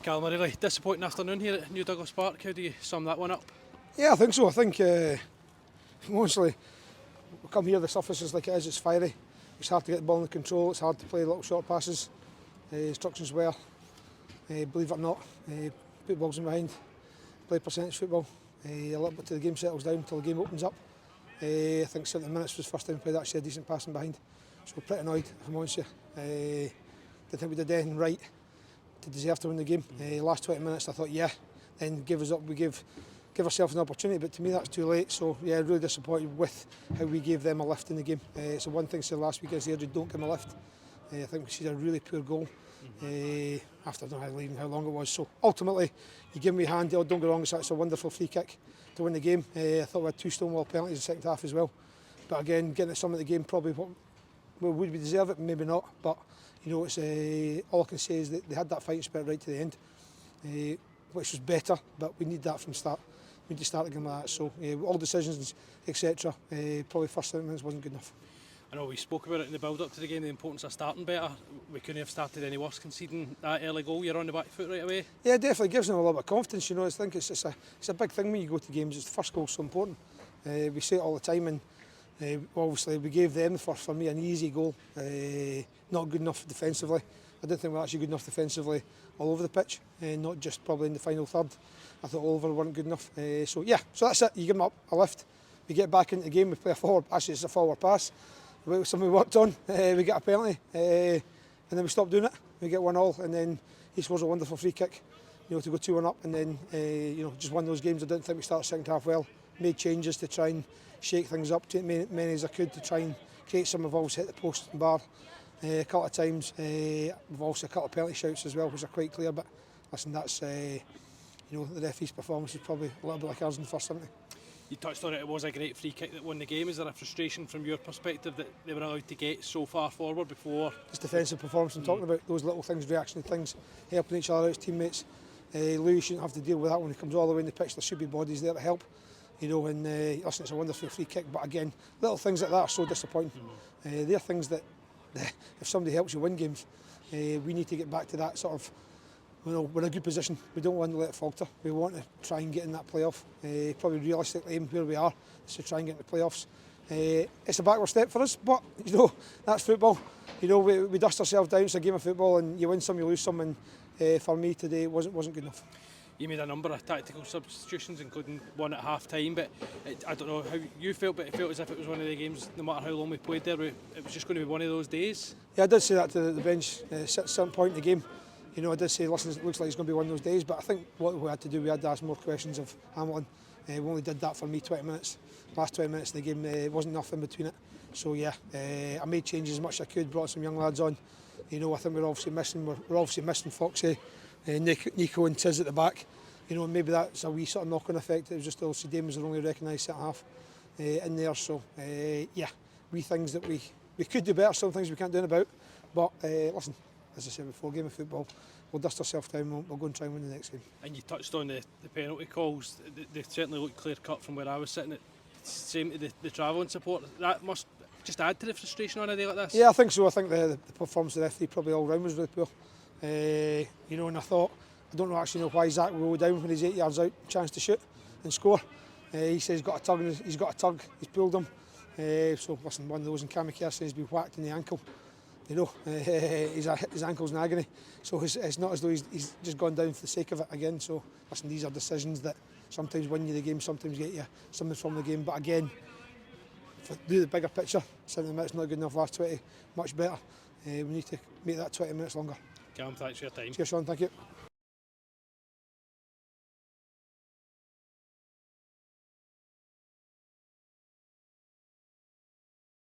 Callum, a really disappointing afternoon here at New Douglas Park. How do you sum that one up? Yeah, I think so. I think mostly we come here, the surface is like it is, it's fiery. It's hard to get the ball under control, it's hard to play little short passes. Instructions were, believe it or not, put balls in behind, play percentage football. A little bit till the game settles down, till the game opens up. I think 70 minutes was the first time we played actually a decent passing behind. So we're pretty annoyed, if I'm honest with you. Didn't think we did anything right to deserve to win the game. Last 20 minutes I thought, yeah, then give us up, we give ourselves an opportunity, but to me that's too late. So yeah, really disappointed with how we gave them a lift in the game. So one thing I said last week is they don't give them a lift. I think we see a really poor goal after I don't know how long it was. So ultimately, you give me a hand, don't get wrong, it's a wonderful free kick to win the game. I thought we had 2 stonewall penalties in the second half as well. But again, getting at some of the game, probably would we deserve it? Maybe not. But you know, it's all I can say is that they had that fighting spirit right to the end, which was better. But we need that from start. We need to start again like that. So all decisions, etc. Probably first 7 minutes wasn't good enough. I know we spoke about it in the build-up to the game, the importance of starting better. We couldn't have started any worse conceding that early goal. You're on the back foot right away. Yeah, it definitely gives them a little bit of confidence. You know, I think it's a big thing when you go to games. It's the first goal so important. We say it all the time, and obviously we gave them for me an easy goal. Not good enough defensively. I didn't think we were actually good enough defensively all over the pitch, not just probably in the final third. I thought all over weren't good enough. So that's it. You give them up a lift. We get back into the game. We play a forward. Actually, it's a forward pass. Something we worked on. We get a penalty, and then we stop doing it. We get 1-1, and then he scores a wonderful free kick. You know, to go 2-1 up, and then just one of those games. I didn't think we started second half well. Made changes to try and shake things up, to many as I could, to try and create some. We've always hit the post and bar a couple of times. We've also a couple of penalty shouts as well, which are quite clear. But listen, that's the referee's performance is probably a little bit like ours in the first 70. You touched on it. It was a great free kick that won the game. Is there a frustration from your perspective that they were allowed to get so far forward before? It's defensive performance I'm talking about. Those little things, reactionary things, helping each other out as teammates. Louis shouldn't have to deal with that when he comes all the way in the pitch. There should be bodies there to help. You know, and listen, it's a wonderful free kick. But again, little things like that are so disappointing. They're things that, if somebody helps you win games, we need to get back to that sort of. You know, we're in a good position. We don't want to let it falter. We want to try and get in that playoff. Probably realistically aim where we are is to try and get in the playoffs. It's a backward step for us, but you know, that's football. You know, we dust ourselves down. It's a game of football, and you win some, you lose some. And for me today, it wasn't good enough. You made a number of tactical substitutions, including one at half time, but I don't know how you felt, but it felt as if it was one of the games, no matter how long we played there, it was just going to be one of those days. Yeah, I did say that to the bench at some point in the game. You know, I did say, listen, it looks like it's going to be one of those days, but I think what we had to do, we had to ask more questions of Hamilton. We only did that for me 20 minutes. Last 20 minutes of the game, wasn't enough in between it. So yeah, I made changes as much as I could, brought some young lads on. You know, I think we're obviously missing Foxy, Nico and Tiz at the back. You know, maybe that's a wee sort of knock-on effect. It was just obviously Dame was the only recognised centre half in there. So wee things that we could do better, some things we can't do about. But listen, as I said before, game of football, we'll dust ourselves down, we'll go and try and win the next game. And you touched on the penalty calls. They certainly look clear-cut from where I was sitting. Same to the travelling support. That must just add to the frustration on a day like this. Yeah, I think so. I think the performance of the referee probably all round was really poor. You know, and I don't actually know why Zach will go down when he's 8 yards out, chance to shoot and score. He says he's got a tug, he's pulled him. So listen, one of those in Kamikaze says he's been whacked in the ankle. You know, his ankle's in agony. So it's not as though he's just gone down for the sake of it again. So listen, these are decisions that sometimes win you the game, sometimes get you something from the game. But again, if I do the bigger picture, 70 minutes not good enough, last 20 much better. We need to make that 20 minutes longer. Callum, thanks for your time. Cheers, Sean, thank you.